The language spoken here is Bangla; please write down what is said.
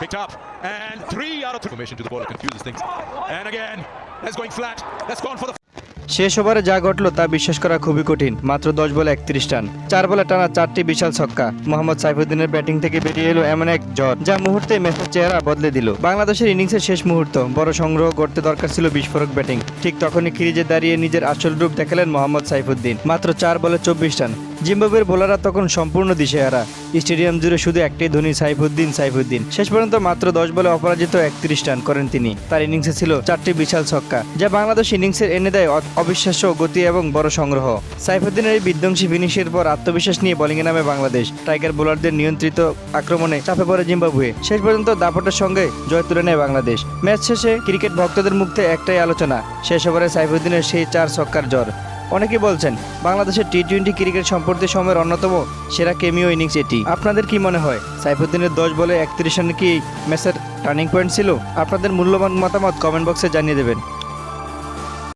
Picked up and 3 out of 3. Formation to the ball confuses things. And again, that's going flat. That's gone for the. শেষ ওভারে যা ঘটলো তা বিশ্বাস করা খুবই কঠিন। মাত্র 10 বলে 31 রান, 4 বলে টানা 4টি বিশাল ছক্কা। মোহাম্মদ সাইফুদ্দিনের ব্যাটিং থেকে বেরিয়ে এলো এমন এক ঝড় যা মুহূর্তে ম্যাচের চেহারা বদলে দিল। বাংলাদেশের ইনিংসের শেষ মুহূর্ত, বড় সংগ্রহ করতে দরকার ছিল বিস্ফোরক ব্যাটিং। ঠিক তখনই ক্রিজে দাঁড়িয়ে নিজের আসল রূপ দেখালেন মোহাম্মদ সাইফুদ্দিন। মাত্র 4 বলে 24 রান। জিম্বাবুয়ের বোলাররা তখন সম্পূর্ণ দিশেহারা। স্টেডিয়াম জুড়ে শুধু একটাই ধ্বনি, সাইফুদ্দিন সাইফুদ্দিন। শেষ পর্যন্ত মাত্র 10 বলে অপরাজিত 31 রান করেন তিনি। তার ইনিংসে ছিল 4টি বিশাল ছক্কা, যা বাংলাদেশ ইনিংসের এনে দেয় অবিশ্বাস্য গতি এবং বড় সংগ্রহ। সাইফুদ্দিনের এই বিধ্বংসী ফিনিশের পর আত্মবিশ্বাস নিয়ে বোলিংয়ে নামে বাংলাদেশ। টাইগার বোলারদের নিয়ন্ত্রিত আক্রমণে চাপে পড়ে জিম্বাবুয়ে। শেষ পর্যন্ত দাপটের সঙ্গে জয় তুলে নেয় বাংলাদেশ। ম্যাচ শেষে ক্রিকেট ভক্তদের মুখে একটাই আলোচনা, শেষ ওভারে সাইফুদ্দিনের সেই 4 ছক্কার ঝড়। অনেকে বলছেন বাংলাদেশের টি-20 ক্রিকেট সম্প্রতি সময়ের অন্যতম সেরা কেমিও ইনিংস এটি। আপনাদের কি মনে হয় সাইফুদ্দিনের 10 বলে 31 রান কি ম্যাচের টার্নিং পয়েন্ট ছিল? আপনাদের মূল্যবান মতামত কমেন্ট বক্সে জানিয়ে দেবেন।